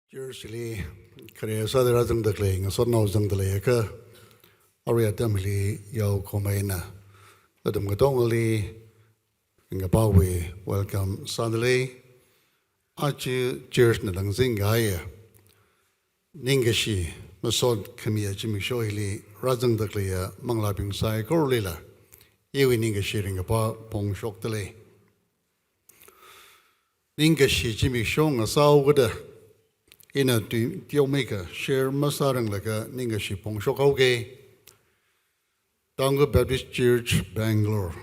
Jersey, Korea, so there are some declaring, so no some delay occur. Orientamily, Yo Komena. Let them go only in a power. Welcome, Sunday. Archie, Jersey, and Zingaya. Ningashi, Masod Kamia, Jimmy Shoili, Razan declare, Manglaping Sai, Gorilla. Ewe Ningashi in a pong shock delay. Ningashi, Jimmy Shong, a sow with a in a deal maker, share Masarang like a Ningashi Pong Shokoge, Tangkhul Baptist Church, Bangalore.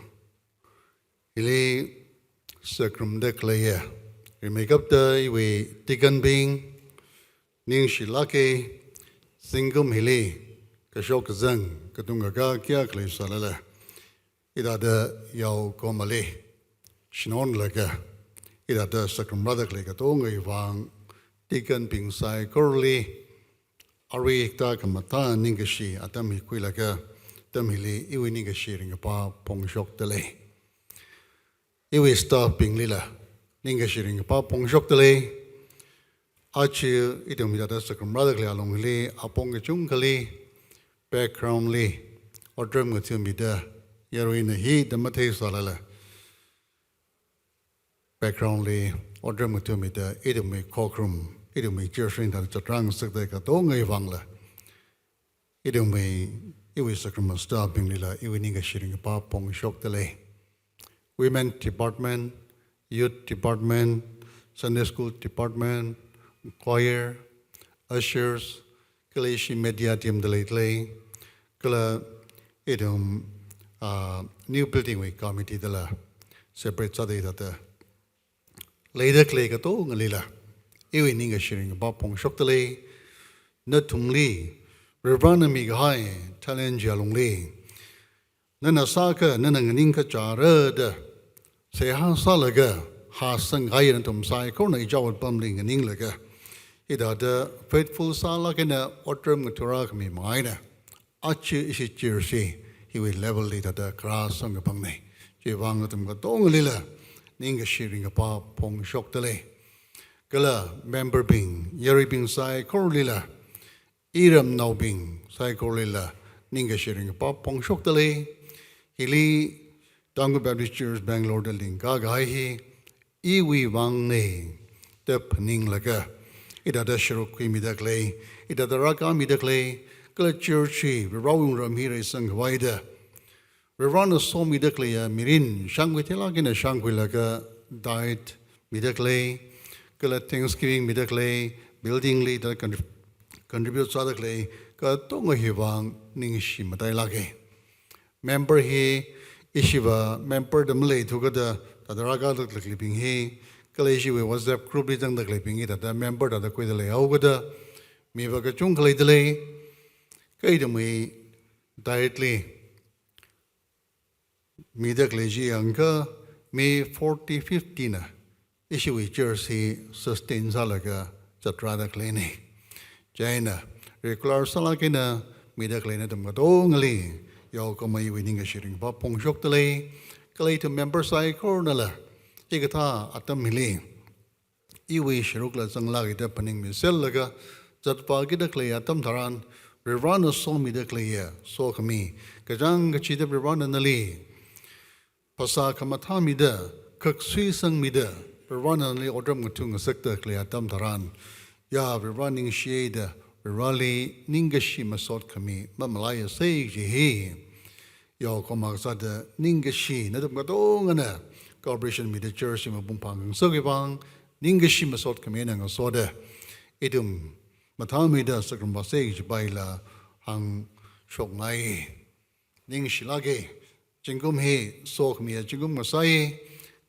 Ili Sacrum Declare. We make up the way Tigan Bing, Ning Shilake, Singum Hili, Kashok Zang, Katunga Kia Clay Salala. Ida the Yao Komale, Shinon like a Ida the Sacrum Brother like a Tonga Yvang. Tikan ping sai korli ari ta kamata ningashi atami kuilaka tamili iwi ningashi ringa pa pongshok tele iwi sta ping lila ningashi ringa pa pongshok tele achi idum ida sakam radakli alongli apong chungkali background li odram gutumida yaruina hi damate salala background li odram gutumida idum kokrum idum Jersey that the drang sick they got only vangla. Idum may iwi sakram stopping lila iwining a shitting a pop pong shock delay. Women department, youth department, Sunday school department, choir, ushers, Kalishi media team delately, Kala idum new building week committee de la separate study that the later clay got only lila. Iwi ninga sharing about pong shoktale, Natungli, Revd Migahai, challenge alongli. Nana Saka, Nananganinka Jarad, say ha salaga, ha sang iron tum sai, corner jawed bumbling and inglaga. It had the faithful salakina, otrum turakmi minor. Achi is it Jersey, he will level it at the grass on the pumney. Jivangatum Gatongalilla, ninga sharing about pong shoktale. Gala member bing, Yeri bing sai korlila, Iram now bing, sai korlila, Ninga sharing a pop pong shock delay, Hili, Tangkhul Baptist Church, Bangalore, the link, Gagahi, Iwi Wang Ne, the Pening Laga, it had a Shirok Midaclay, it had a Raka Midaclay, Gala Churchy, Rawing Ramire Sang Wida, Revd so Midaclay, Mirin, Shangwitilagina Shangwilaga, died Midaclay. Thanksgiving midday building leader contributes other clay Katonga Hivang Ningshi Matailake. Member he Ishiva, member the Malay together that the Raga the clipping he Kaleshi was the group leading the clipping it at the member that the Quidale Ogada Muivah Kachunklay delay Kaidami dietly Midakleji Anka May 40-15. Issue with Jersey sustains Alaga, Jatrada Cleaning. Jaina, regular Salakina, Midaclina to Madongali, Yokomai winning a shooting Papong Shoktale, Kalay to member side cornela, Igata Atamili. Iwi Shirukla Zanglagi depening Miselaga, Zatpagida Clay Atam Taran, Revd so Midaclea, so kami, Kajang Chita Revd and the Lee. Pasa Kamatamida, Kuksui Sang Mida. We're running ordering to a sector clear Tam Taran. Ya, we're running shade, we're rally Ningashi Masot Kami, Mamalaya say, he. Yo, Komaksada, Ningashi, Nadamgadongana, Corporation with the Church in Bumpang and Sogibang, Ningashi Masot Kami and Soda, Idum, Matamida, Sacrum Sage, Baila, Hang Shognai, Ningshilage, Jingum he, Sok me a Jingum Masai.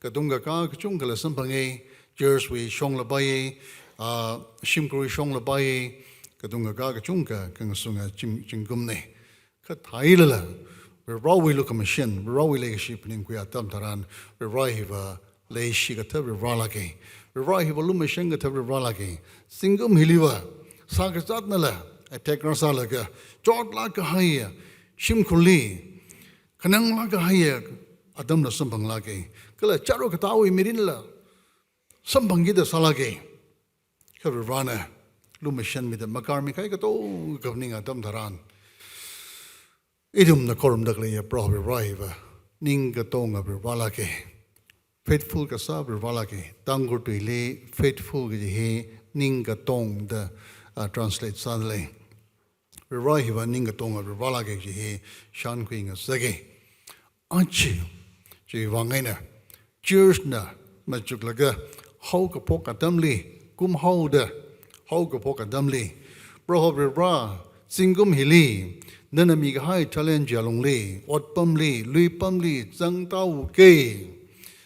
Kadunga ka kachungala sampange Jersey shong labaye shimkuri shong labaye kadunga ka kachunga kangasunga chingumne kathailala we rawi look a machine we rawi lay ship ning kuya tam taran we rahiva lay shigata we ralake we rahiva lumashenga ta we ralake singum hiliwa sagasatnala attack rasalaga jot like a haya shimkuli kanang like a haya adam na sampang lake Kala charo katawi mirinla. Sampangida salage. Kavirana. Lumishan with the Makarmi Kaikato, governing a Dam Taran. Idum the Corum Dagli, a probably rival. Ningatonga Valake. Faithful Kasab Valake. Tangkhul to Ile, faithful He, Ningatong, the translate suddenly. Riva Ningatonga Valake, He, Shan Queen of Sege. Anchi, Ji Wangena, Jursna, Majuklaga, Hauka Poka Dumley, Kum Holder, Hauka Poka Dumley, Brohobre Bra, Singum Hili. Nanamiga Hai challenge along Lee, what Pumley, Louis Pumley, Zang Tao Gay.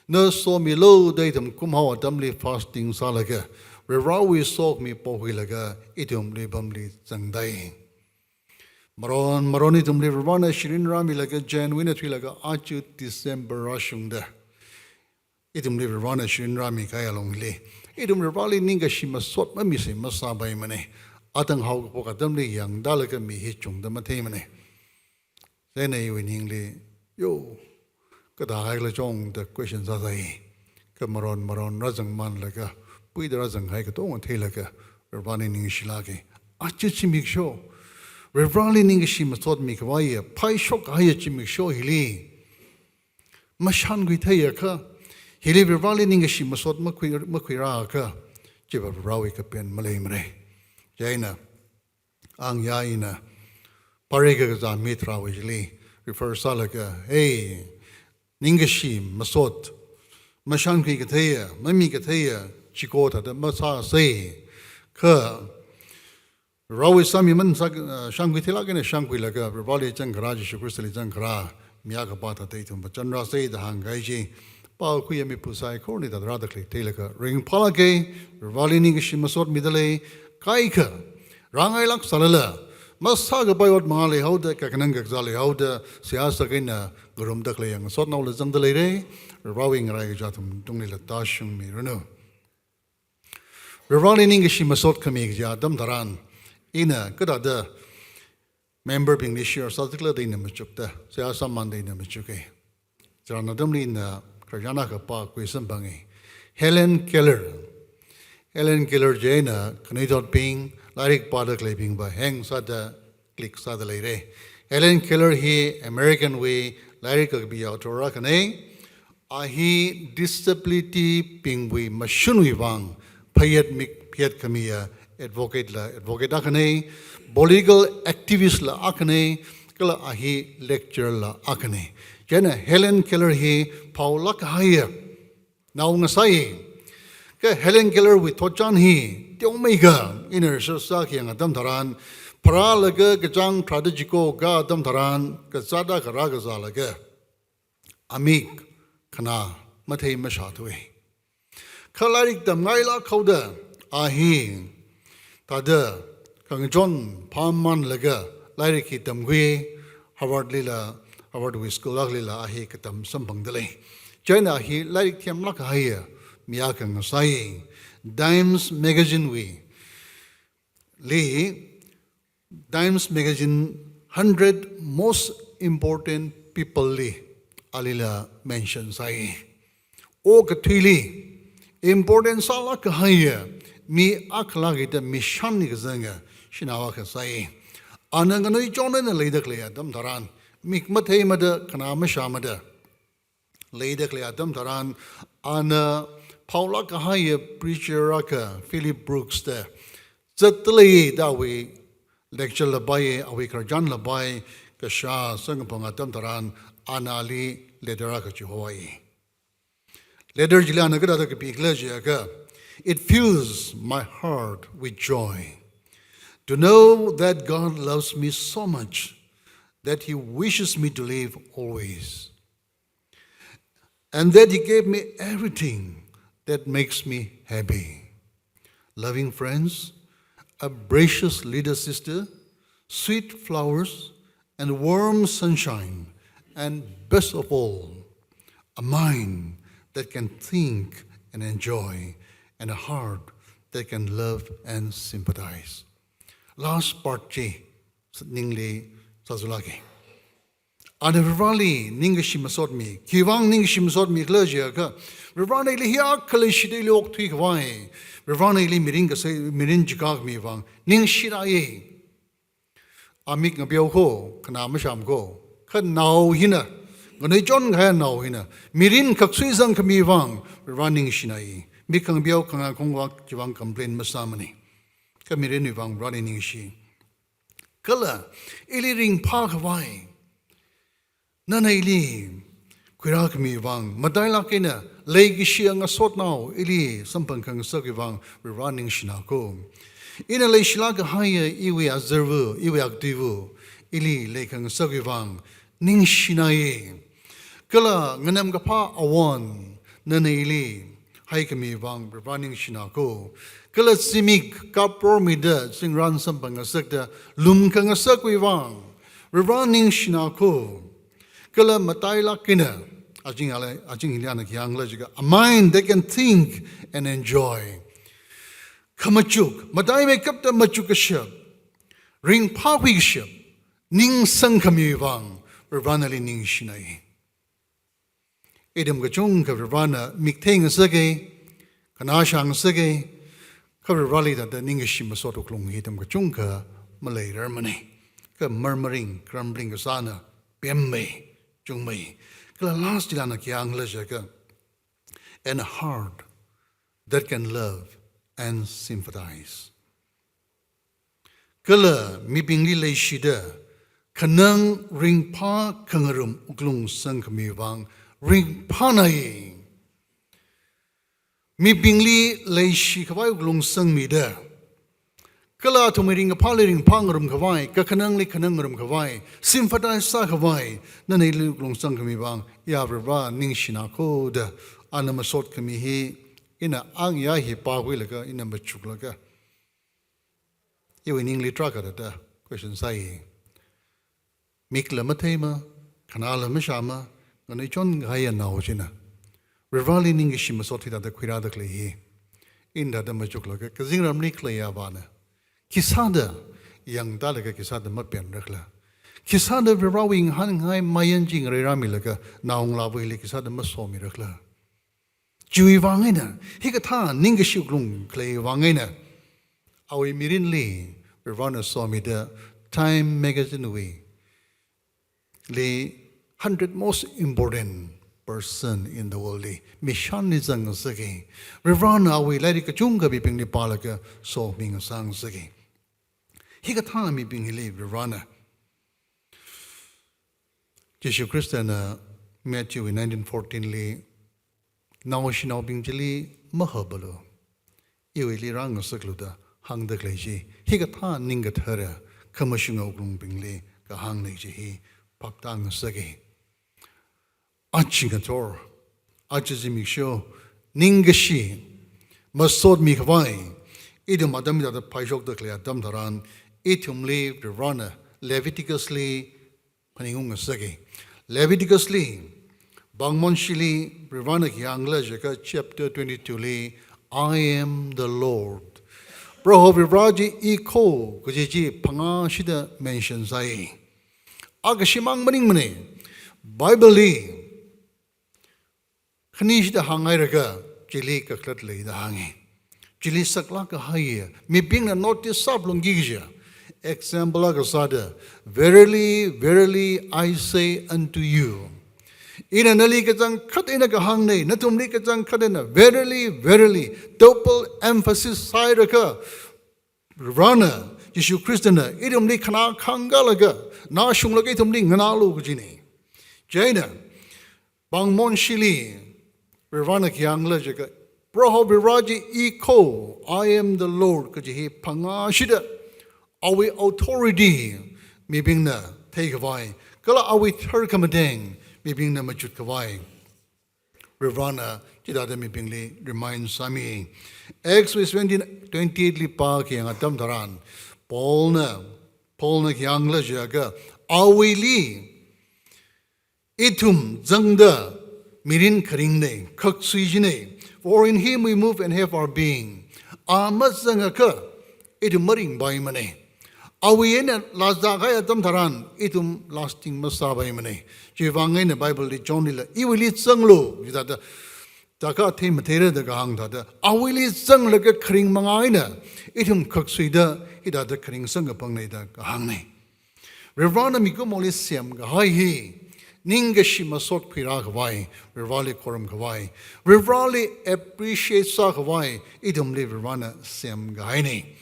Nurse saw me low datum, come how a dumbly fasting salaga. Rerawi saw me pohilaga, itum li bumly Zang Dai. Maronitum li Ravana Shirin Rami like a Jan Winatwilaga Archu December Rashunda. Itum li Ravana Shirin Rami Kayalong Lee. Itum Ravali Ninga Shima Sot Mamisi Masabai Mane. Atang how poka dumbly young Dalaka me hitchung the matemane. Then I winningly, yo, got a highly jong the questions as I come around Razang man like a Puid Razang Hikaton and Tailaka, Ravani Ningishilaki. Achimik show. Revrali Ningishima thought me Kawaya, Pai shock Hayachimik show Hili. Mashan Guitayaka, Hili Revrali Ningishima thought Makwiraka, Jiba Rawika pen Malamre. Jaina, Ang Yaina, Parega Mitra Wajli, refers Salaka, hey, Ningashim, Masot, Mashanki Katea, Mami Katea, Chikota, the Masa say, Ka, Rawi Samiman Shanguitilagan, Shanguilaga, Rivali Jankaraji, Shukristali Jankara, Miakapata Tatum, but Chandra say the Hangaiji, Pao Kuyami Pusai, Corny that radically Telaka, Ring Palake, Rivali Ningashim Masot Midale, Kaika, Rangai Lak Salala, Masaga by what Mali, how the Kakananga Zali, how the Siasagina, Gurum Dakle, and Sot now Zandalere, rowing Ragajatum, Dungi Latashum, Mirano. Revali Ningishi Masot Kamigja, Dam Taran, Ina, good other member being this year, Satikla Dina Machukta, Siasa Mandina Machuke. Janadamli in the Krajanaka Park, Quisambangi. Helen Keller. Helen Keller Jaina, Kanidot Ping, Larik Padak Labing by Hang Sada, Click Sada Lere. Helen Keller he, American way, Larik Agbi Autorakane, Ahi disability Pingwi, Mashunwi Wang, Payet Mik Piet Kamia, Advocate Akane, Political Activist La Akane, Kala Ahi Lecturer La Akane. Jaina Helen Keller he, Paulak Haya, Now Ngasai. Helen Keller with Tochan he, the Omega, inner Sosaki and Adam Taran, Paralaga, Gajang, Tradigico, Ga Adam Taran, Gazada Karagazalaga, Amik, Kana, Mate Mashatwe. Kalarik the Maila Koda, Ahi, Tada, Kangjon, Palman Lega, Lariki Tamgui, Howard Lila, Howard Wiskulag Lila, Ahi Katam Sampangdale. China he, Larik Tiam Lakahaya. Miyakang saying, Dimes Magazine we. Lee, Dimes Magazine 100 most important people Lee. Alila mentions saying. O Katili, important Salakahaya, me Aklagita Mishanik Zanga, Shinawaka saying. Ananganoi Jonan and Leda Cleatum Taran, Mikmate Mada, Kanamashamada. Leda Cleatum Taran, Anna. Paula Kahaya, preacher Raka, Philip Brooks there. Zatali Dawi, lecture Labai, Awikar Jan Labai, Kasha, Sangapong Atam Taran, Anali, Lederaka Hawaii. Leder Jilana Gadaka Piglejiaka. It fills my heart with joy to know that God loves me so much that He wishes me to live always. And that He gave me everything that makes me happy. Loving friends, a gracious little sister, sweet flowers, and warm sunshine, and best of all, a mind that can think and enjoy, and a heart that can love and sympathize. Last part J, Ningli Sazulaki. Ada Rivali Ningashi Masot me, Kivang Ningashi Masot me clergyaka, Rivani Lihia Kalishide Lok Twigwai, Rivani Miringa say Mirinjikag me vang, Ningshidaye. Amik Nabioko, Kanamasham go, Kan now hina, when I John had now hina, Mirin Kaksuizan Kamivang, running Shinai, Mikang Bio Kanga Kongwak, Jivang complain Masamani, Kamirin Vang running shi. Kala, Ili ring park Hawaii. Nana ili, Quirak mi vang, Madaila kena, Lake Shiang a sort now, ili, Sampan Kang Saki vang, we running Shinako. In a lay Shilaka higher, Iwi Azervu, Iwi Activu, ili, Lake Kang Saki vang, Ning Shinaye. Kala, Ganam Gapa awan, Nana ili, Haikami vang, we running Shinako. Kala Simik, Kapro Mida, Sing Ran Sampan a sector, Lum Kang a Saki vang, we running Shinako. Kala Mataila Kina, Ajing Yang Logica, a mind that can think and enjoy. Kamachuk, Matai make up the Machuka ship, Ring Pawi ship, Ning Sang Kamivang, Ravana Ning Shinai. Edam Gachung, Kavana, Miktang Sage, Kanashang Sage, Kavarali that the Ningashima sort of Klung Hitam Gachunka, Malay Germany, murmuring, grumbling Asana, Bemme. Kala last dilana kyang lejaka, and a heart that can love and sympathize. Kala mi bingli lay shida, kanang ring pa kangarum uklung sang kamivang ring panay. Mi bingli lay shi kawai uklung sang mida. Kala to meeting a palating pangarum kawai, kakanangli kanangarum kawai, sympathize sa kawai, nanilung sang kamibang, Yavra, Ningshinako, the Anamasot kamihi, in a ang yahi pawilaka, in a machuklaka. You in English track at the question say. Mikla Matema, Kanala Mishama, and a John Gaya Naujina. Rivali Ningishimasoti at the Quiradakli, in the machuklaka, Kazingram Nikla Yavana. Kisada, young Dalaka Kisada Mapian Rekla. Kisada Virawing Hanghai Mayanjing Ramilaka, Naung Lavili Kisada Masomi Rekla. Jui Wangina, Hikata, Ningashuglung, Clay Wangina. Our Mirin Lee, Ravana saw me the Time magazine way. The 100 most important person in the world. Mishanizang Sagi. Ravana, we let it Kachunga be ping the Palaka, so being a sang Sagi. He got time me being leave Ravana. Jesu Christian Matthew in 1914 Lee. Now she now being Jili Mahabalo. Iwili rang a secluda, hang the clergy. He got time ningat her, commercial oglum bingly, the hang leji, Paptang Sagi. Achingator, Achizimi show, Ningashi, must sort me Hawaii. Idum Adamida the Pajok the Clear Damtaran, Itum leave the runner, Leviticusly, Paningunga Sagi. Leviticusly, Bangmonshili, Rivanak Yang Lejaka, chapter 22 Lee, I am the Lord. Bro Viraji Eko, Kujiji, Panga Shida mentions I. Agashimang Maningmane, Bible Lee. Kanish the Hangairaga, Jili Kaklatli the Hangi. Jili Saklaka Haya, me being a notice sablungija. Example Agasada, verily, verily, I say unto you. In an elegant cut in a gahangne, natum likatan kadena, verily, verily, double emphasis side occur. Rana, Jesu Christina, idum likana kangalaga, nashung logatum ling nanalu gini. Jaina, Bangmon Shili, Rivana Kyang Lejaka, Broho Viraji Eko, I am the Lord, Kajihi Pangashida. Our authority, me being the take away. Kala awi terkamadeng, me being the machut kawai. Rivana, Jidada me being reminds Sami. Exodus 28 li park yang atam taran. Polna kyang la jaga. Awi li. Itum zangda mirin karingne, kaksuijine. For in him we move and have our being. Amat zangaka. Itum maring by money. Awi ena last dagaya tam tharan itum lasting masabay mane. Jivangay na Bible di John nila iwili tsanglo jida taka the matera da gang da awili tsang la ka khring mangai na itum khaksui da ida da khring sang ka pangnai da gang ne. Revd mi ko moli siam ga hai hi ninga shima sot phira khwai revali koram khwai revali appreciate sa khwai itum le revana siam ga hai ne.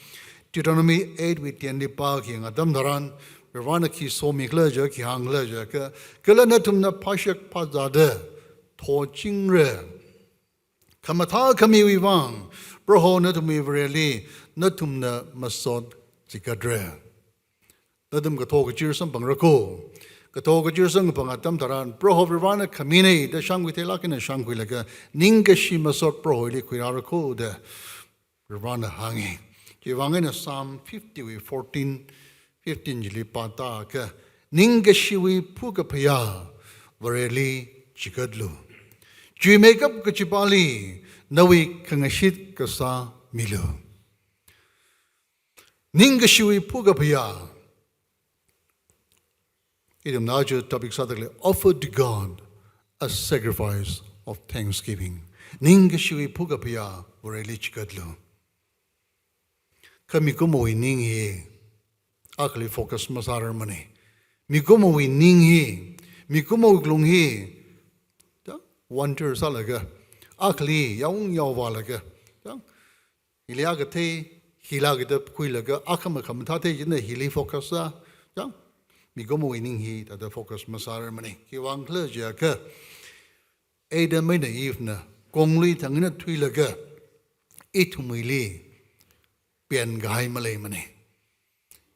Deuteronomy 8 with 10 pa ki ngadam daran revana ki so mi kla ja ki hang la ja ka kala na tum na phashak pa za de tho ching re kamata kami wang proho na tum really na tum na masod chikadre nadum ka tho ka chir sam pang rako ka tho ka chir sang pang atam daran proho revana kamine de shang wi te la kin shang wi la ka ninga shi masod proho li khira rako de revana hangi Jivangin Psalm 50 with 15 jili pata ka ninga shiwi puka paya vareli chikadlu. Ji makeup ka chipali nawi kangashit ka sa milu. Ninga shiwi puka paya. Idam naja topic sadakle offer to God a sacrifice of thanksgiving. Ninga shiwi puka paya vareli chikadlu. Ka mikumo ning hi akli focus masar mane mikumo ning hi mikumo glung hi ta wonder salaga akli yaung yawalaga ta ilia ga the hila ga da kuilaga akama kam tha the jin hili focus sa ta mikumo ning hi ta da focus masar mane ki wang khle ja ka eda mai na ifna kongli thangina thuilaga ithumili Pian gai malay mane.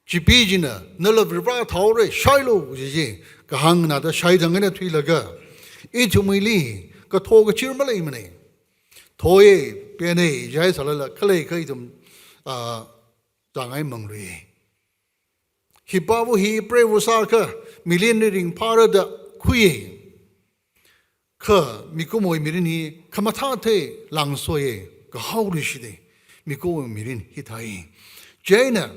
Chipijina, nala vibra thaure, shailo, jiji, kahang na da shai dangana tui laga. Itumili, ka thoga chir malay mane. Thoye, piane, jai salala, kalay kaitum, tangai mangri. Hipavu hi prevusaka, millionaire para da kuye. Ka, mikumoy mirini, kamatate, langsoye, kahaurishide. Miko mirin hitai. Jaina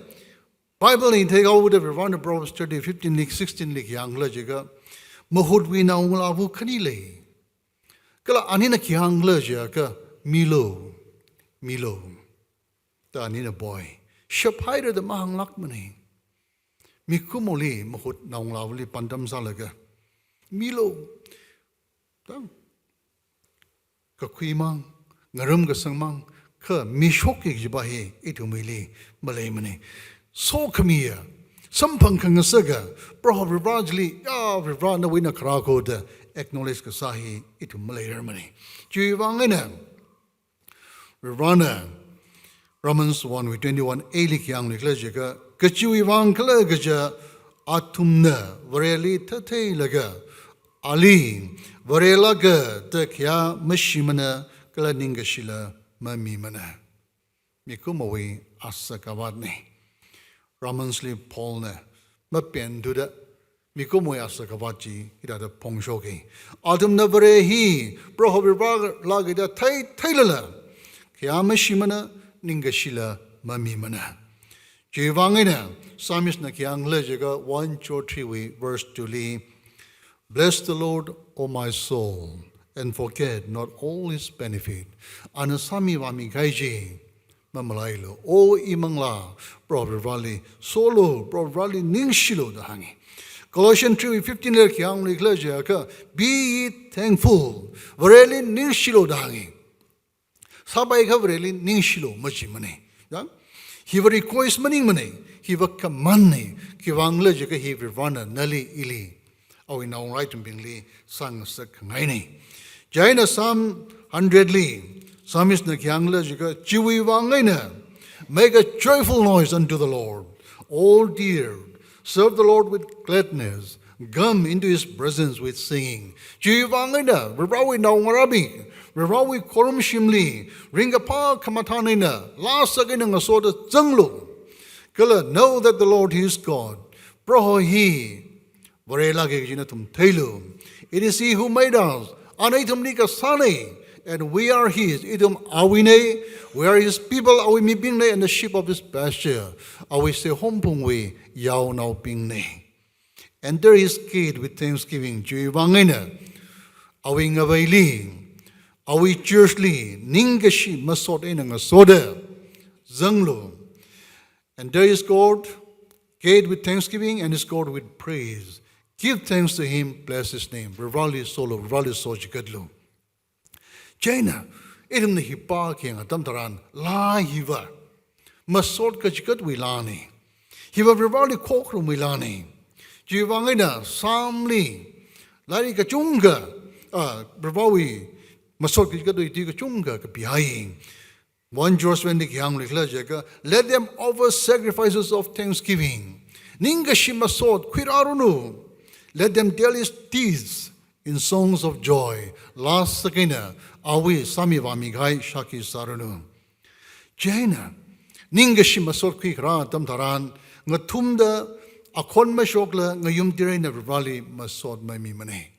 Bible in take over the Revd Proverbs 30, 15, 16 yang la jaga mahud wi na unglavu kanile. Kala anina ki yang la jaga Milo. Ta anina boy. Shapaira the mahang lakmani. Mikumoli mahud na unglavu li pandam salaga. Milo. Ta kakuimang ngarum gasangmang ka mishok jibahi itumili malay mane so kamiya sampang kangasaga proh rivajli ya rivana wina krako da acknowledge ka sahi itum malay mane jiwangena rivana Romans 1:21 elik yang nikleje ka kachiwi wang kala gaja atumna vareli thathe laga ali varela ga takya mashimana kala ningashila Mami mana, mikumawi asa kawad Romans li Paul ne, mapen do that, mikumawi asa kawadji ida da pongshoki. Adam na vare hi, prohobi lagida tailala, kiyamashimana ningashila mami mana. Jivangina, Psalmist na kiyang lejaga 1 3 verse 2 li, bless the Lord, O my soul. And forget not all his benefit. Anasami wami gaiji mamalailo. O imangla probably solo probably ningshilo dahangi. Colossians 3:15 le kyang likleja ka be ye thankful. Vareli ningshilo dahangi. Sabai ka vareli ningshilo machi mane. Dang he va request maning mane. He va kamane ki wangleja ka he virvana nali ili. Au in our right bingli sang sak ngaini. Jaina Psalm 100 li, Psalmist na kyangla jika chiwi wangaina. Make a joyful noise unto the Lord. All dear, serve the Lord with gladness. Come into his presence with singing. Chiwi wangaina, ribrawi na ngarabi, ribrawi korum shimli, ringapa kamatanina, last again ang asoda zanglo. Kala know that the Lord is God. Proho he, varela ke jinatum tailu. It is he who made us. Anaitum nika sane, and we are His. Idum awine, we are His people, awi mi bingne, and the sheep of His pasture. Awi se hompung we, yao nao bingne. Enter His gate with thanksgiving. Jui wangina, awi ngavaili, awi churchli, ningashi masot inanga soda, zanglo. And there is God, gate with thanksgiving, and His God with praise. Give thanks to Him, bless His name. Rivali solo, rivali sojikadlu. China, idum na hipa king atam taran, la hiva. Masot kajikat wilani. Hiva rivali kokrum wilani. Jivangina, samli, lari kachunga, rivawi, masot kajikat iti kachunga kapihaing. 1 Joshua let them offer sacrifices of thanksgiving. Ningashimasot kwirarunu. Let them tell His deeds in songs of joy. Last sakina awi samivamigai shaki sarunu. Jaina ningashimasot kwikra tamtaran ngatumda akon mashokla ngayum tirena rivali masot mamimane.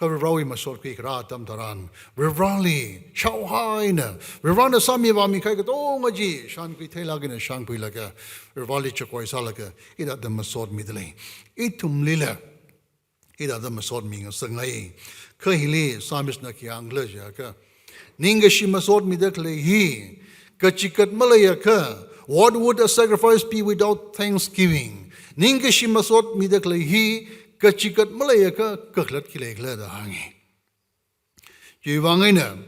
Kavrawi masot kwikra tamtaran. Rivali shauhaina. Rivana samivamikai katongaji shan kwitelagina shan kwilaga. Rivali chakoi salaga. Ida the masot midle. Itum lila. Ida the masot minga sangai. Kahili samis na kiang leja ka. Ningashi masot midakle he. Kachikat malaya ka. What would a sacrifice be without thanksgiving? Ningashi masot midakle he. Kachikat malaya ka kaklat kilekla da hangi. Jiwangina.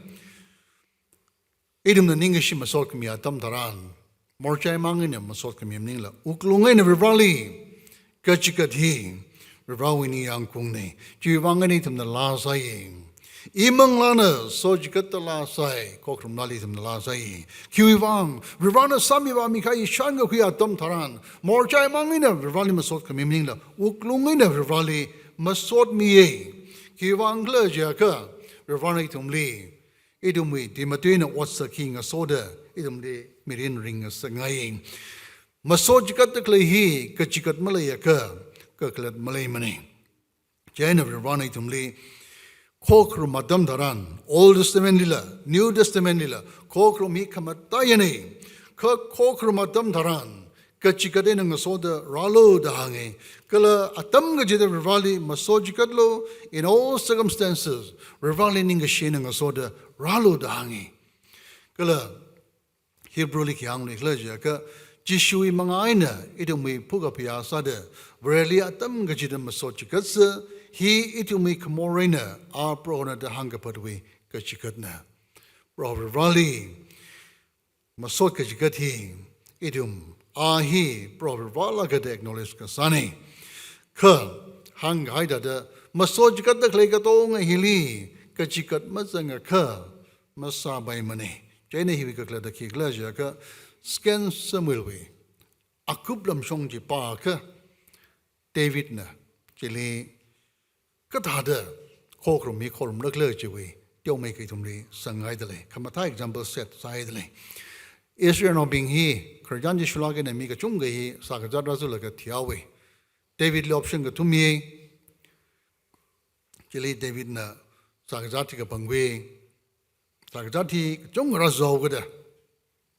Idum na ningashi masot kami atam taran. Morchay mangina masot kami ningla. Uklungay na rivali. Kachikat he. Rivawini yang kungne. Jiwangani tam na lasaying. Imang lana sojikat the lasay. Kokrum nali tam na lasay. Kiwang. Rivana samiwa mikai shanga kuya atam taran. Morchay mangina rivali masot kami ningla. Uklungina rivali masot miye. Kiwang leja ka. Rivani tam li. Idumwi dimatuina what's the king a soda. Idum de mirin ring a sangaying. Masojikat the klehi. Kachikat malaya ka. Kaklat Malay Mani. Jaina Rivani Tumli, Kokru Madam Daran, Old Testament Lila, New Testament Lila, Kokru Mikamatayane, Kokru Madam Daran, Kachikaden and Soda, Ralo Dahangi, Kala Atamga Jida Rivali, Masojikadlo, in all circumstances, Rivali Ningashin and Soda, Ralo Dahangi. Kala Hebrew Likiang Leja, Jishui Mangaina, Idumi Pugapia Sada, Vreli Atam Gajidam Masochikatsa, he itumi Kamorena, our prona the Hangapatwi, Gachikatna. Provervali, Masokajikati, Idum, he, Provervala Gade acknowledged Kasani. Ka, Hang Haida, Masojikat the Klekatong, Hili, Gachikat Mazanga Ka, Masa by money. Jane Hivika the Kiglaja. Scan Samuelwi. Akublam Shongji Parker. David na. Jili. Katada. Kokrum me column the clergy. Don't make it to me. Sangaidale. Kamata example set sidely. Israel not being he. Krajanji Shulagan and Mika Chunga. Sakajadrazulaka Tiawe. David Lopshinga to me. Jili David na. Sakajatika Pangwe. Sakajati Jungarazo.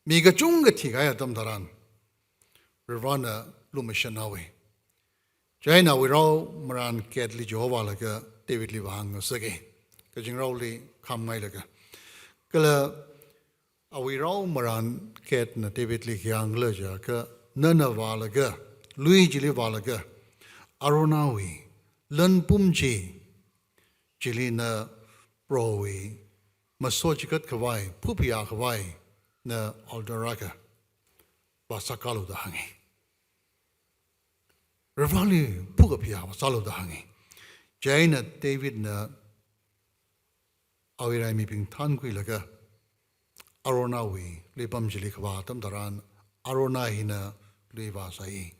Miga chunga tigaya tam taran. Rivana lumishanawe. Jaina we raw maran ketli Jehovah like David Livang sage. Kajing rawli kam ngai like. Kala we raw maran ket na David Liang leja ka nana valaga. Luigi Livalaga. Aronawi. Lun pumji. Jilina browi. Masojikat kawai. Pupia kawai. Na Aldaraka Basakalo the Hangi. Rivali Pugapia was all of the Hangi. Jaina David na Awira Miping Tangkhul Aronawi, Lipam Jilikava, Tamtaran, Arona Hina, Leva Sai.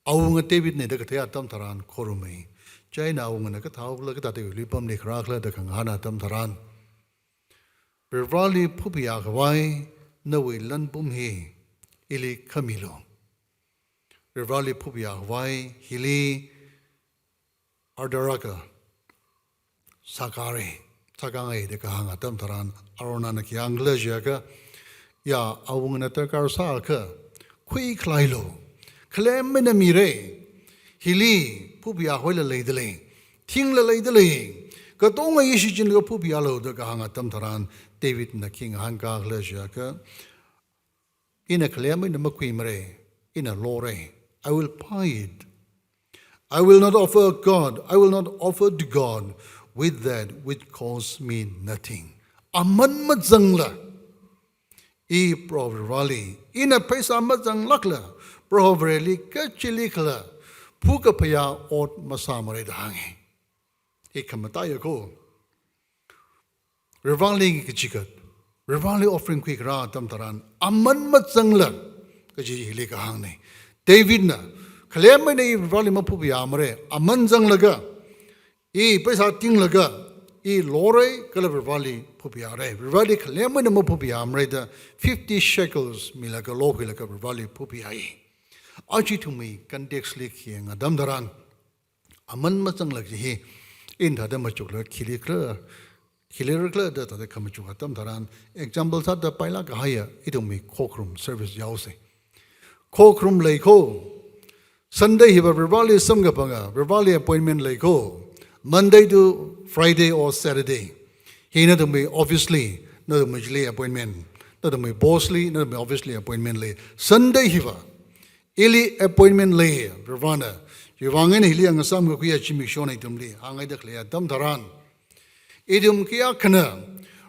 Awunga David Nedakatea Tamtaran, Korumi. Jaina Wunganakatau, Lakati, Lipam Nikrakla, the Kangana Tamtaran. Rivali Pupia Kawai. Nawe lan bum he ili Camilo. Rivali Pupia Hawaii, Hili Ardaraka Sakari, Tagangai de Kahanga Tamtaran, Aronanak Yanglejaka, Ya Awunata Karsaka, Quick Lilo, Clemena Mire, Hili, Pupia Hola Ladele, Tingla Ladele, Katonga Ishijin Pupialo de Kahanga Tamtaran, David and the King Hanga Lejaka, in a Clem in the Maquimre, in a Lore, I will buy it. I will not offer God, I will not offer to God with that which costs me nothing. Aman mazangla. E proverali. In a place amazang lakla. Proverali kachilikla. Puka paya ot masamare dahangi. E kamataya ko. Revali kichikat. Revali offering quick ra tamtaran. Aman mazangla. Kaji hilika hangi. David na. Kalema na revali mapupi amare. Aman zanglaga. E pesa ting laga, e lore kalavali pupiare. Rivali Kalema no pupiamreda 50 shekels milaga loki like a rivali pupiai. Achi to me, Candex Lake and Adam Daran. Aman Masang like he in Hadamachukla, Kilikla, that the Kamachu Adam Daran. Examples at the Pilaka higher, it will make cockroom service yause. Cockroom Lako. Sunday he will rivali Sangapanga, rivali appointment Lako. Monday to Friday or Saturday. He not me obviously, not majorly appointment, not me bossly, not me obviously appointment lay. Sunday hiva, ili appointment lay, Ravana. You wangan hilly and some Kuya Chimishone Tumli, Hangai the Clear, Dum Taran. Idum Kia Kana,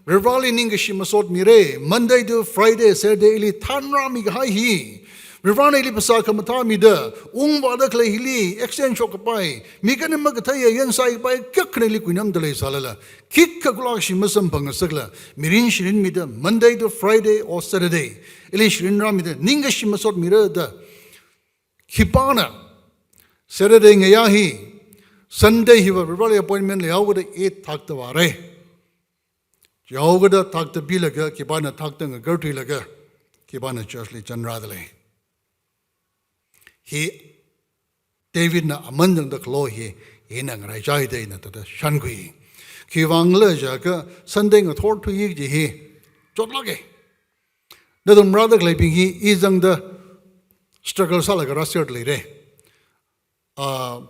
Revali Ningashimasot Mire, Monday to Friday, Saturday, ili Tanra Migahi. Rivana ili pasaka matami da, wada kle hili, exchange okapai, mikane magataya yansai pai, kakne li kuinam dale salala, kik kakulak shimasam pangasagla, mirin shirin mida, Monday to Friday or Saturday, ili shirin ramida, ninga shimasot mira da, kipana, Saturday ngayahi, Sunday hiva, rivali appointment le awada 8 takta ware, jawada takta bilaga, kipana takta nga gerti laga, kipana churchli chanradale. He David na amandang the claw he inang rajai day na tada shangui. Kiwangla jaka sending a thought to ye he jotlage. Dadum rather clapping he isang the struggle salaga rasir lire.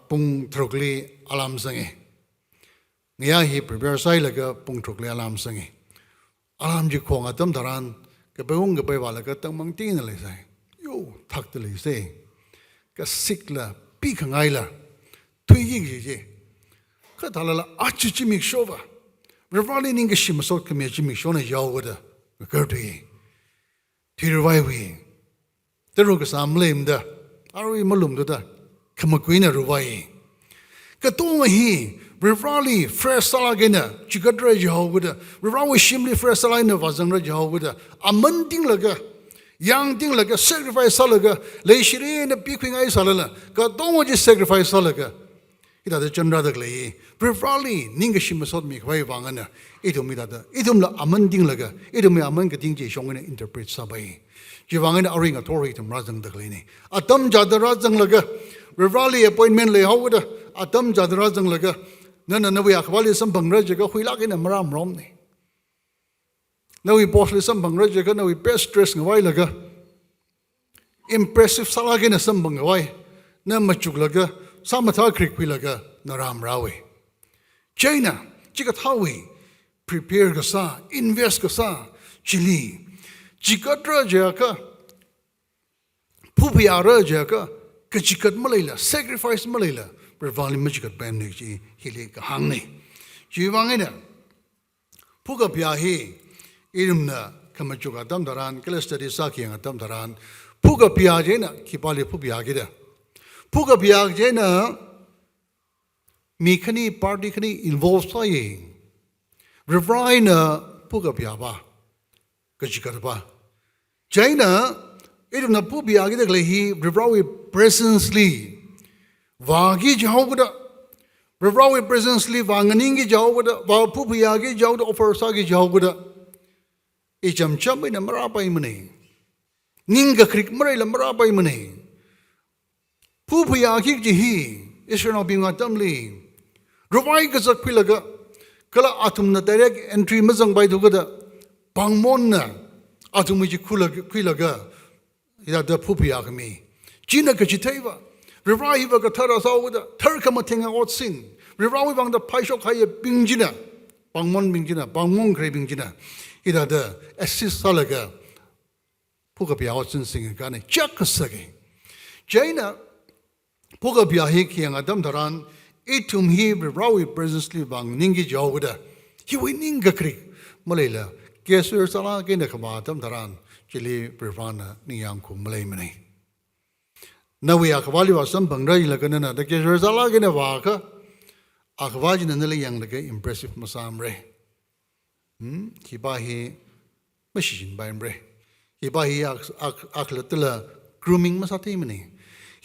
Pung trukli alam sangi. Nia he prepare sailaga pung trukli alam sangi. Alam ji kong atam daran kapung kapay walaga tang mang tinale say. Yo taktali say. Kasikla, Pikangaila, Twiggy, Katalala, Archimik Shova, Revali Ningashimasot Kamijimik Shona Yawada, Gerti, Tiruvai, the Rugasam lame the Ari Malum the Kamaquina Ruvai, Katoma he, Revali, fresh salagina, Chikadra Yawada, Revawi Shimli fresh salina Vazangra Yawada, a munding laga. Young thing like a sacrifice salaga, lay shiri in the peaking eye salala, got don't want to sacrifice salaga. It had a chandra clay, preferably Ningashimasot me way wangana, itumida, itumla amanding laga, itum among getting Jishong interpret sabai. Jivangana aring authority to Razang the Glini. Atam Jadarazang laga, Revali appointment lay howard, Atam Jadarazang laga, none of we akwali some bangrajaga, we like in a maram romney. Now we bossly some bangrajaga, now we best dress away laga. Impressive salagina some bangaway, Namachuglaga, Samata Krikwilaga, Naram Rawi. China, Chikatawi, prepare gasa, invest gasa, Chili, Chikatra jaka, Pupiara jaka, Kachikat Malila, sacrifice Malila, Revali Majikat Bandiji, Hilika Hangni. Jivangina, Pukapiahi. Irumna Kamachuka Damdaran, Kalestadi Saki and Damdaran, Puga Piagena, Kipali Pupiagida. Puga Piagena Mikani party involves saying Revrina Puga Piaba, Kachikataba. China, Irumna Pupiagida Lehi, Revrawi presently Vagi Jahogada, Revrawi presently Vanganingi Jahogada, Val Pupiagi Jawda offer Sagi Jahogada. Icham chum in a marapay money. Ninga creek marilla marapay money. Pupia kikji he, is not being a tumbling. Rovaikas a quillaga, kala atum na direct entry mazang bai du kada pangmon na atum ji khulaga ida da phupia kami china ka chithaiwa rivai ba ka thara sawda thar ka mathenga otsin rivai bang da phaisok khai pingjina pangmon pingjina pangmon khrei pingjina ida da assist salaga puka pia otsin sing ka ne chak sage jaina puka pia he kiang adam dharan itum hi rivai presently bang ningi jawda hi wi ninga kri malela kesur sala ke ne khama adam dharan chili privana niyang ku malay mani nawi akhwali wasam bangrai lagana da kesur sala ke ne wa ka akhwaji nanale yang lage impressive masam re hibahi mashin baimre hibahi akhlatla grooming masati mani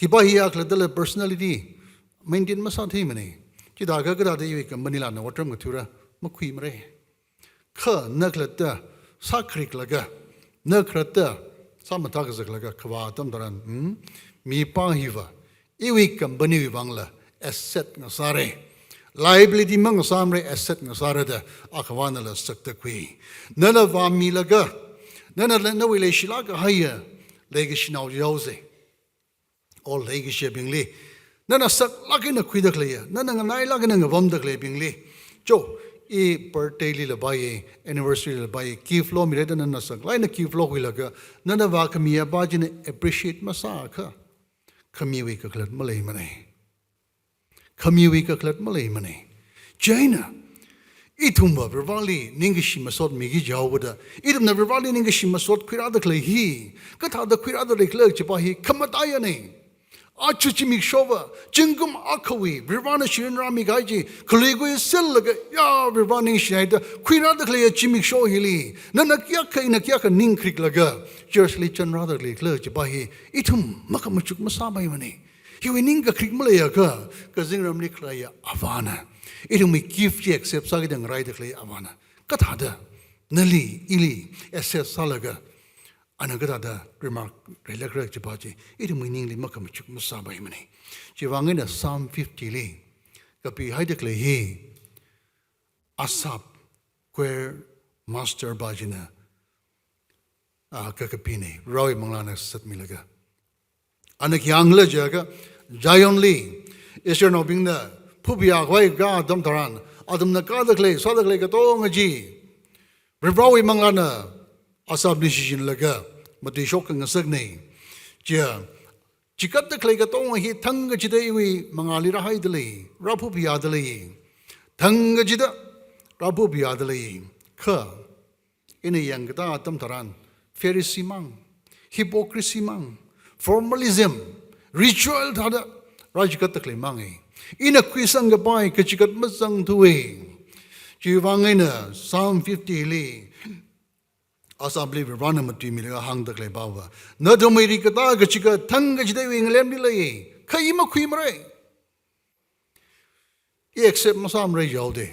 hibahi akhlatla personality maintain masati mani chidaga ga da yi company la na watram thura makhui mare kha naklata sakrik laga nakrata samatag zaklaga khwa tam daran mi pa hiwa iwi company wi bangla asset na sare liability mang samre asset na sare da akhwana la sakta kwi nana wa mi laga nana na wi le shilaga haya lege shinau jose all lege shebingli nana sak lagina kwi da kleya nana ngai lagina ngam da kle bingli cho e birthday li labai anniversary li labai key flow mi reda nana sak lai na key flow wi laga nana wa kamiya ba jine appreciate masa kha khamiwi ka klat malai mane khamiwi ka klat malai mane jaina itumba verbali ningishi masod migi jawda idum na verbali ningishi masod khirada khle hi katha da khirada le khle chipa hi khamataya ne achuchi mikshova jingum akawi virvana shirinra migaji khlegui sillaga ya virvani shaida khirada khle chimik sho hili nana kya khaina kya ka ning khrik laga chersli chanrada le khle chipa hi itum makamachuk masamai mane hi winning ka khrik malaya ka jingram ni khlaya avana itum mi gift accept sagidang rai de khle avana katha da nali ili ss salaga anagada da remark relakra chipaji it meaning li makam chuk masabai mani chiwangena psalm 50 li kapi haidekle hi asap where master bajina kakapini roy manglana satmilaga anak yangla jaga jayonli isher no bingna phubia gwai ga dam taran adam na ka dakle sadakle ka to ngaji rebrawi manglana asab decision laga mati shok ngasak nei chia chikat da klei ka tong hi thang chi dei wi mangali ra hai dei rapu bia dei thang chi da rapu bia dei kha ine yang da tam taran pharisee mang hypocrisy mang formalism ritual da rajikat da klei mang ina kwisang ga bai ka chikat masang thuwe chi wangena psalm 50 li asabli virvana mati milega hang dakle bawa na domiri kata gachika thang gachide winglem dilai khaima khuimre e accept masam re yaude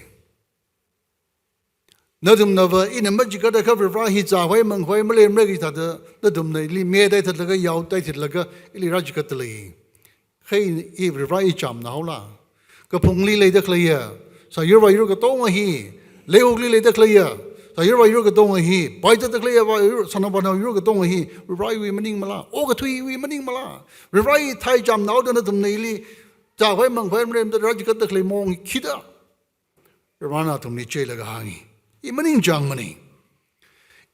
nadum nava in majika da cover rahi cha hoi mang hoi male mregi ta da nadum nei li me dai that laga yau dai thit laga ili rajika tlai khai e virvai cham na hola ka phungli le dak laya sa yurwa yur ka tong hi leugli le dak laya ta yurwa yur ka tong hi bai ta dak laya ba sanabana yur ka tong hi virvai wi maning mala o ka thui wi maning mala virvai thai cham na da nadum nei li cha hoi mang hoi mrem da rajika dak le mong khida virvana tum ni che laga hangi imaning jang mani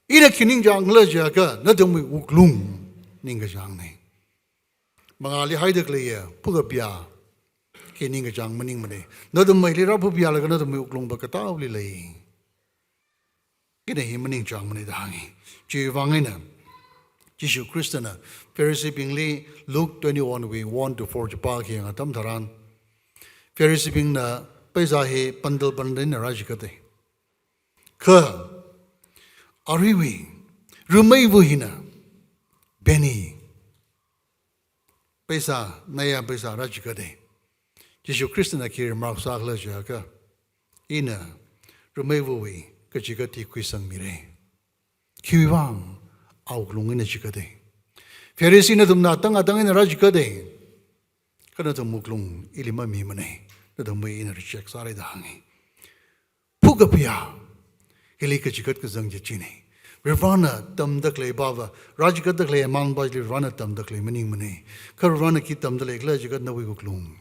ina kining jang la jaga na dum uklung ninga jang nei mangali haidek le ya puga pya kining jang maning mane na dum mai le ra pu pya la na dum uklung ba ka taw li le kine imaning jang mani da hangi ji wangena Jesus Christana Pharisee bingli Luke 21 we 1 to 4 pa ki ngatam dharan Pharisee bing na paisa he pandal pandin na rajikate ka ariwi rumai buhina beni pesa naya pesa rajikade Jesus Christ na kir mark sakla jaka ina rumai buhi kachikati kuisang mire kiwang auklungin na chikade Pharisee na tumna tanga tanga na rajikade kana tumuklung ilima mi mane na tumai ina reject sare dahangi ผู้กับพยาเฮลิกจิกัดก็จังจะจีนี่Revana tam dakle bava rajgat dakle amang bajli Revana tam dakle maning mane kar Revana ki tam dakle kla jagat na wi guklum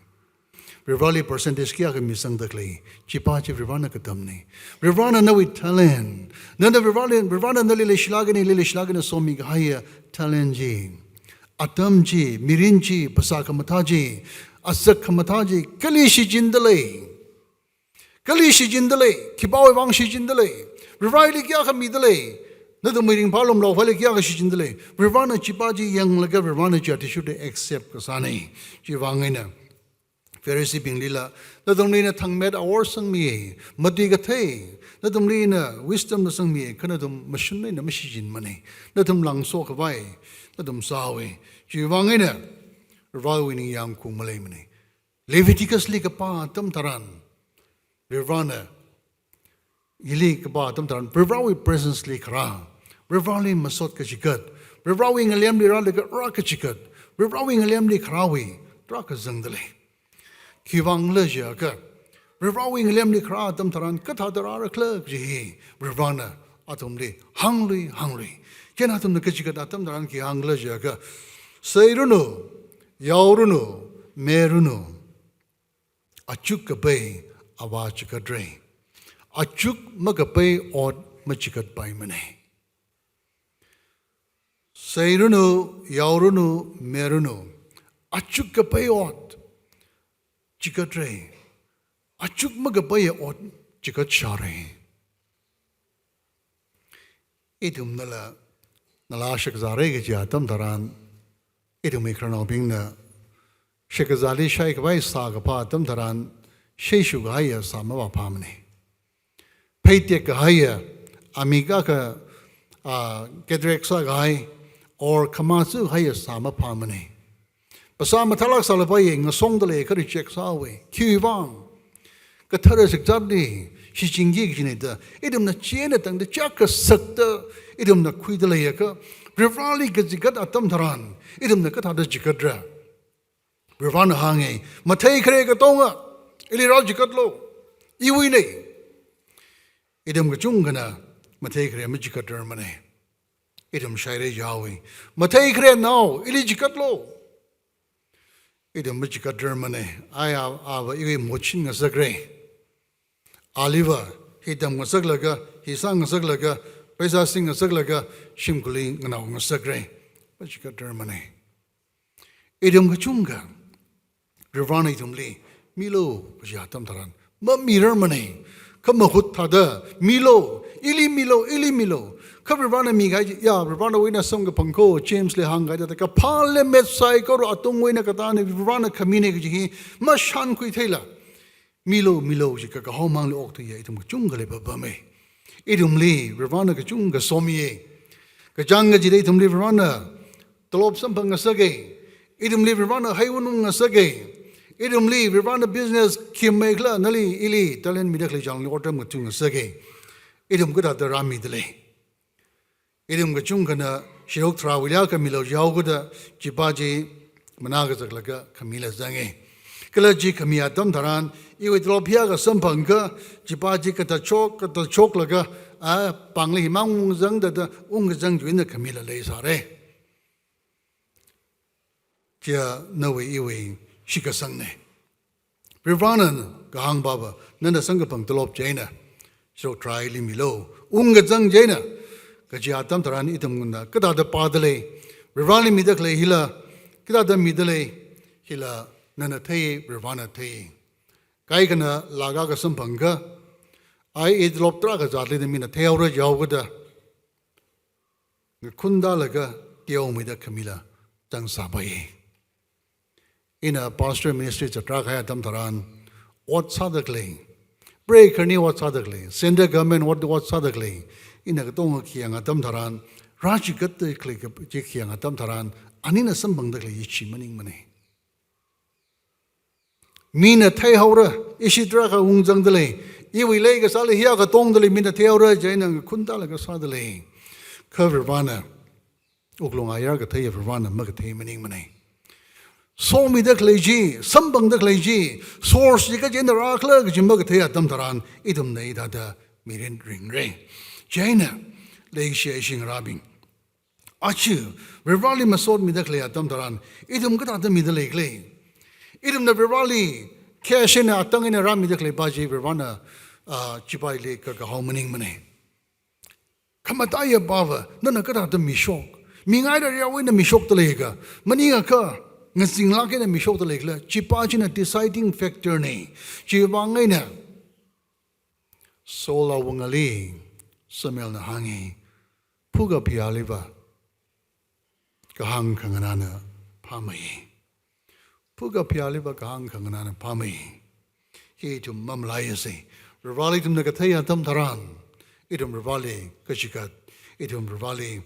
Revali percentage kya ke misang dakle chipa chi Revana ka tam ne Revana na wi talent nanda Revana na lile shlagane somi gaya talent ji atam ji mirin ji pasa kamata ji asak kamata ji kalishi jindale kibawi wangshi jindale Revali kya ka midale Nado meeting palom lo phale kya ka shijindle Revana chipaji yang laga Revana chati should accept kasani chi wangena Pharisee binglila nado nina thangmet awar sang mi mati ga the nado nina wisdom na sang mi kana dum mashun na mashijin mane nado langso ka vai nado sawe chi wangena rawini yang ku malay mane Leviticus li ka pa tam taran Revana Yili ka pa tam taran Revrawi presence li kara Revrawi masot ka chikat. Revrawi ngaliam li rali ka ra ka chikat. Revrawi ngaliam li krawi ra ka zangdale. Kiwang le ja ka. Revrawi ngaliam li kra tam taran ka tha dara klak ji. Revana atum li hangli. Ken atum ka chikat atam taran ki hang le ja ka. Sayruno, yauruno, meruno. Achuk ka bay awa chikat dre. Achuk magapay od machikat bay mane. Sayruno, yauruno, meruno. Achuk kapay od chikat re. Achuk magapay od chikat share. Itum nala shakzare ke jatam daran. Itum ikrano bing na shakzali shay kabay sagapa tam daran. Shay shugaya samawa pamne. Paytek haya amiga ka kedreksa gai or kamasu haya sama pamane pasama thalak salapai ngasong dale ka reject sawe kiwang ka thara sikjadi shi chingi gine da idum na chena tang da chak sakta idum na khuidale ka rivali gajigat atam dharan idum na ka thada jikadra rivan hange mathai khre ka tonga ili ral jikat lo iwi nei idum ga chungana mathai khre majikadra mane idum shaire jawi mathai khre now ili jikat lo idum majikadra mane aya ava iwi mochin nga sagre aliva hidam nga saglaga hisang nga saglaga paisa sing nga saglaga shimkuli nganaw nga sagre majikadra mane idum ga chunga rivana idum li milo pajatam taran ma mirar mane Kamahut tada milo ili milo kabrana mi gai ya brana wina song ka pangko James le hang gai ta ka parliament sai ko atung wina ka ta ne brana kamine ji ma shan kui thela milo ji ka homang le ok ye itum chung gale ba me idum li brana ka chung ga somie ka jang ji le itum li brana tolop sam pang sage idum li brana haywun sage Idum li rivana business kim megla nali ili talen midakli jang order mutung sage idum gada da rami dele idum ga chung kana shirok tra wilya ka milo yawgada jibaji managa zaklaga kamila zange kala ji kamia dam dharan iwe dropia ga sampang ka jibaji ka ta chok laga a pangli himang zang da ung zang juin kamila le sare kia nawe iwe Shikasang ne. Rivanan gahang baba nanda sangapang talop jaina. So try limilo. Unga zang jaina. Kajiatam taran itam gunda. Kada da padale. Rivali midakle hila. Kada da midale hila nana thay rivana thay. Kai kana laga ka sampanga. Ai idlop tra ka zatli da mina theora jawgada. Kunda laga tiyaw mida kamila tang sabaye. In a pastor ministry, it's a track tam taran. What's sadakling? Break her knee, what's sadakling? Send the government, what's sadakling? In a tonga kiang tam taran. Raji got the click jikiang tam taran. Anina sambang the ichi maning money. Mina tay hora, ishi draka unzang delay. Iwi leg a sally here, a tong delay, mina teora, jaina, kundalaga sadale. Cover vana. Uklong ayaga tay of vana, mugate maning money. so mi the clergy, sambang the clergy, source the general clerk, Jimbo Theatam Taran, itum nei that mirin ring ray. Jaina, lake shashing rabbing. Achu, Rivali Masod mi the clay at Taran, itum got at the middle lake lay. Itum the Rivali, Kashina, tongue in a ram the clay baji, Rivana, Chipai lake, a homening money. Kamataya Bava, none got at the Mishok. Ming either ya win the Mishok the lake, Maninga car. Ngasing laki na misho to lekla chipaji na deciding factor ni chibangay na sola wangali samel na hangi puga pialiba kahang kanganana pamay puga pialiba kahang kanganana pamay ye tum mamlaya se rivali tum nagataya tam taran itum rivali kashikat itum rivali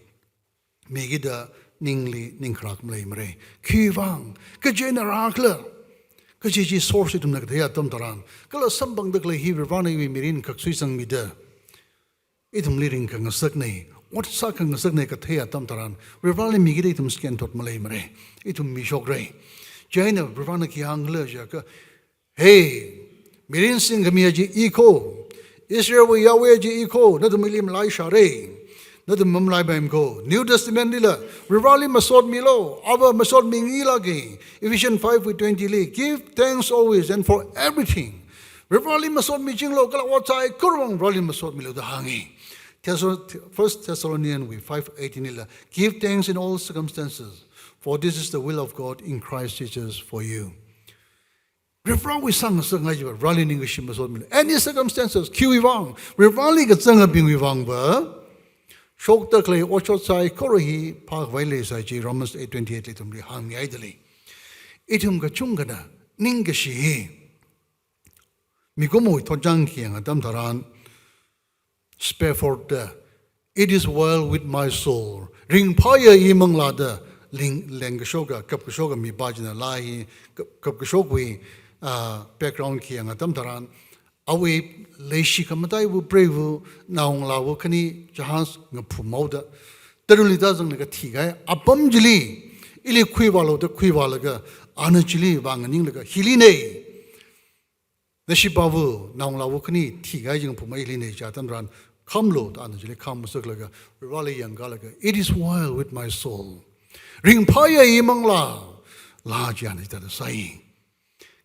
megida Ningli Ninkrak Mlemre, Kivang, Kajena Rakler, Kaji source to Nagdea Tomtaran, Kala Sambang the Clay Rivani Mirin Kaksuisang Mida. Itum leading Kangasakne, what Sakang Sakne Katea Tomtaran, Rivali Migidatum scan tot Malemre, Itum Mishogre, Jaina Rivana Kiang Lejaka, Hey, Mirin Singamiaji Eco, Israel Yahweh Eco, not a million Lai Share. Not the Mumlai Bamko. New Testament Dilla. Rivali Masod Milo. Ava Masod Mingilagi. Ephesians 5:20 li. Give thanks always and for everything. Rivali Masod Mijinglo. Kalawatay Kurwang Rivali Masod Milo the Hangi. 1 Thessalonians 5:18. Give thanks in all circumstances. For this is the will of God in Christ Jesus for you. Rivali sang sangajiba. Rivali Ningishi Masod Milo. Any circumstances. Kiwivang. Rivali Gatsanga Bingwivang ba. Shok the clay, Ochot Sai, Korohi, Park Valley, Saji, Romans 8:28, Litum, Hang idly. Itum Gachungana, Ningashi, Migumu, Tojanki, and Adam Taran, spare for the. It is well with my soul. Ring Paya Imang Lada, Ling Langashoga, Kapkashoga, Mi Bajina Lai, Kapkashogwi, background Ki, and Adam Taran. Awe leishi kamatai wu brave naung lawo kani jahans ngapumauda teruli dazang naga tigai apam jili ili kuiwalo de kuiwalaga ana jili wanganing laga hiline neshibawu naung lawo kani tigai jing pumai hiline jatan ran kamlo ana jili kamusuk laga rivali yangalaga it is well with my soul ring paya imangla la jani tada sai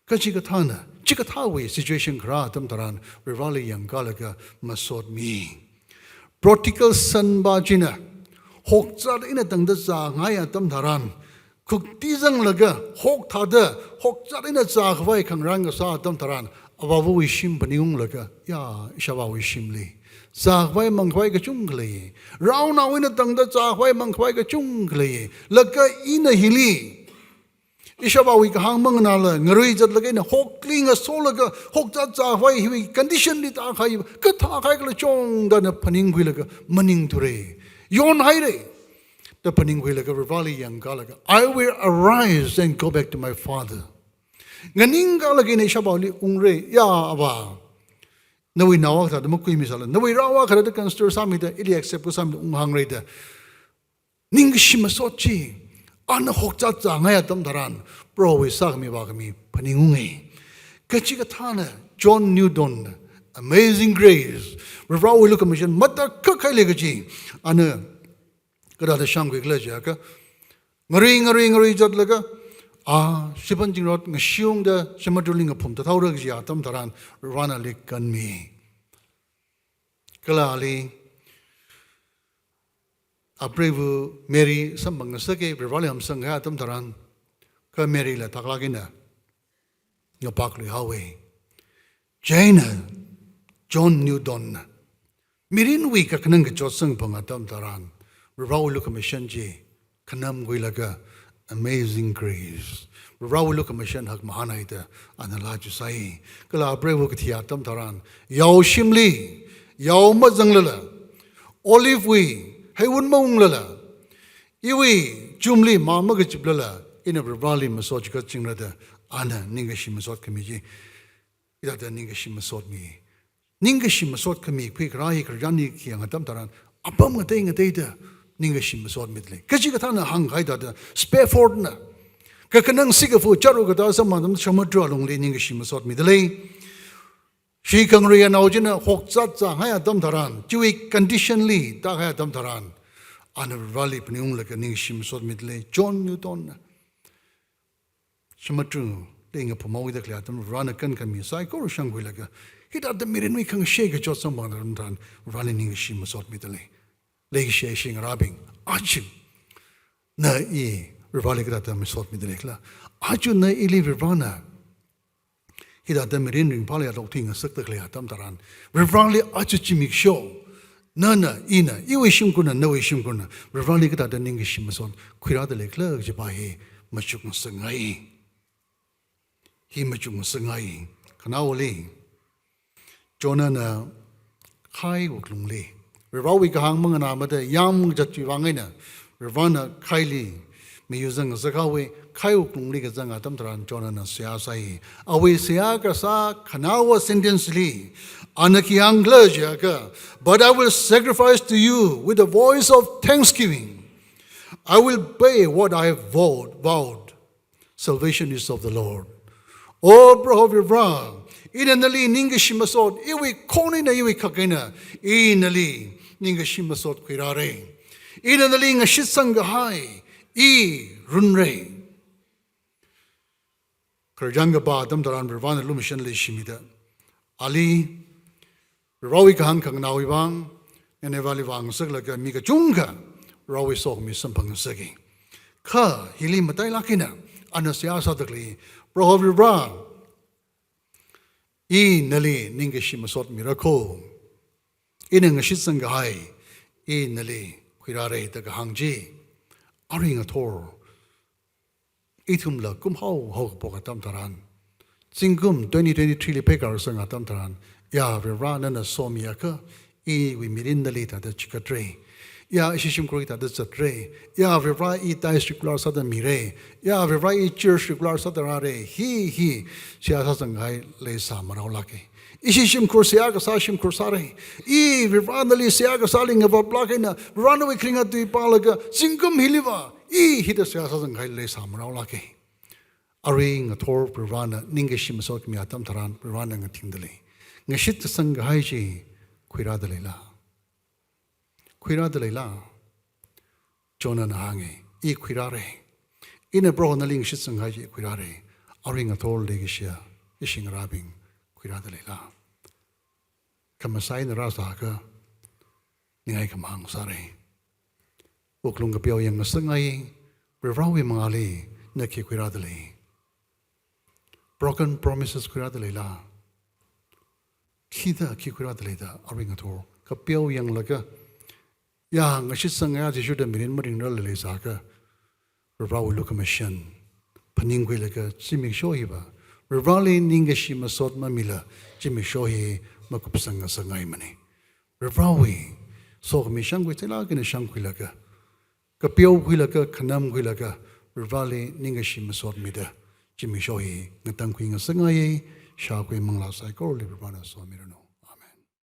kachigatana Chikatawi situation kratam taran rivali yangalaga masod mi. Prodigal son bajina hokzar ina tangda za ngaya tam taran kuktizang laga hok tada hokzar ina za khwai khangrang sa tam taran awawu ishim paniung laga ya ishawawu ishimli za khwai mangkhwai ka chungle rauna wina tangda za khwai mangkhwai ka chungle laga ina hili Ishabawi kahang manganala, Ngari Jat Lagana, Hokling a Solaga, Hokjat Zawai, he conditioned it Akai, Katakala Chong, than a Paninguilaga, Maning Ture. Yon Haire, the Paninguilaga, Rivali and Galaga. I will arise and go back to my father. Ganingalagin Ishabali, Ungre, Ya Ava. No, we know that the Mukui Misala, no, we rawa the Conster Samita, Ili accept some Unghangre. Ningshima Ana hokjat ngaya tam daran pro we sagmi wagmi paningungi kachigatana John Newton Amazing Grace Revd look mission mata kakai legaji ana kada da shangwe glaja ka ngari jat laga shipan jingrot ngashiung da shamaduling apum ta thawra ji atam daran rana lik kanmi kala ali Aprevu Mary Sambang Sake, Rivalium Sangatam Taran, Ka Mary La Taklagina, Yopakli Hawe, Jaina, John Newton, Mirin week a Kananga Josang Pangatam Taran, Rivau Lukamashanji, Kanam Guilaga, Amazing Grace, Rivau Lukamashan Hak Mahanaita, and the large Sai, Kala Aprevu Katiatam Taran, Yao Shimli, Yao Mazanglala, Olive we. Hey, one monglala. Iwi, Jumli, Mamagachiblala, in a Rivali Masoj Gachingrada, Anna, Ningashi Masot Kamiji, Ida Ningashi Masot me. Ningashi Masot Kami, quick Rahi, Krajani, Kiang, Tamtaran, Abam a thing a data, Ningashi Masot Midley. Kachikatana hung Haida, spare fortna. Kakanang Sikafu, Charugata, some of them, Shamadra, long leaning Shimasot Midley. She can re an Ojina, Hoksatsa, Hayadam Taran, Jewish conditionally, Tahayadam Taran, and a rally pneum like a Shimasot Midley, John Newton. Shamatru, laying a pomoe the Clatum, run a Kankami, Psycho or Shanguilaga. Hit at the mirror, we can shake a jot someone and running Shimasot Midley. Lake shashing rubbing, Archim. Na e, Rivaligrata Misot Midrekla. Archu na ili Rivana. He that the Mirin Pali adopting a secretary at Tamtaran. Rivali Archimik show. Nana, Ina, you ishim kuna, no ishim kuna. Rivaligrata the Ningishimason, Quirada le clerk, Jabai, Machuk Sangai. He Machuk Sangai. Kanaoli. Jonana Kai Wuklungli. Rivawi Kahang Manganamada, Yam Jatuvangina, Rivana Kaili, Miyuzang Zakawi, Kayukung Ligazanga Tamtaran, Jonana Siasai, Awi Siagasa, Kanawa sentencely, Anakiang Glerjaka, but I will sacrifice to you with a voice of thanksgiving. I will pay what I have vowed. Salvation is of the Lord. Oh, Brahov Inali Ningishimasot, Iwi Konina Iwi Kakina, Inali Ningishimasot Quirare, Inali Shitsangahai, Runre. Kerjanga ba Damtaran Ravana Lumishan Lishimida. Ali Rawi Kahankang Nawivang, and Evalivang Saglaka Mika Junga, Rawi saw me Sampang Sagi. Ka, Hili Matailakina, Anasiasatakli, Brahov Nali Ningishimasot miracle. Inang Shitsangahai, Nali Quirare the Gahangji, Aring a Tor. Itumla Kumho Hokatam Taran. Singum 2023 Pekar sang Atam Taran. Ya Viran and a Somiaka, we mirin the lita the Chikatre. Ya Ishim Krita the Satre. Ya Vivra eat district Sada Mire. Ya Vivra eat church Sadarare. He, Siasangai lay Samarolaki. Ishim Kursiaga Sashim Kursare. Vivranali Siaga Saling of a blockina. Runaway Kringa de Palaga. Singum Hiliva. Hit a Siasangai lay Samarolaki. Aring a tor Purana, Ningashim Sot Miatam Taran, Purana and Tindali. Nashit Sangahaji, Quiradalila. Quiradalila. Jonan Hangi, Quirare. In a brown ling Shitsangaji, Quirare. Aring a tor Legishia, Ishing Rabbing, Quiradalila. Kamasai the Razaka, Ningakamang Sare. Oklunga Pio Yang Sangai, Revrawi Mali, Naki Quiradali. Broken promises Quiradalila. Kita Kikuradalida, Aringator, Kapio Yang Laga. Yang, a shitsanga, they should have been in Marin Ralisaka. Revawi Lukamashan, Paninguilaka, Jimmy Shohiva, Revali Ningashima Sot Mamila, Jimmy Shohi, Makupsanga Sangaimani. Revawi, so Mishangwitela in a Shankwilaka. Kapio Wilaka, Kanam Wilaka, Revali Ningashima Sot Mida. Jimmy Shohi, Natanquing a Sangaye, Shakwe Mangla Psycho, Librana Somirano.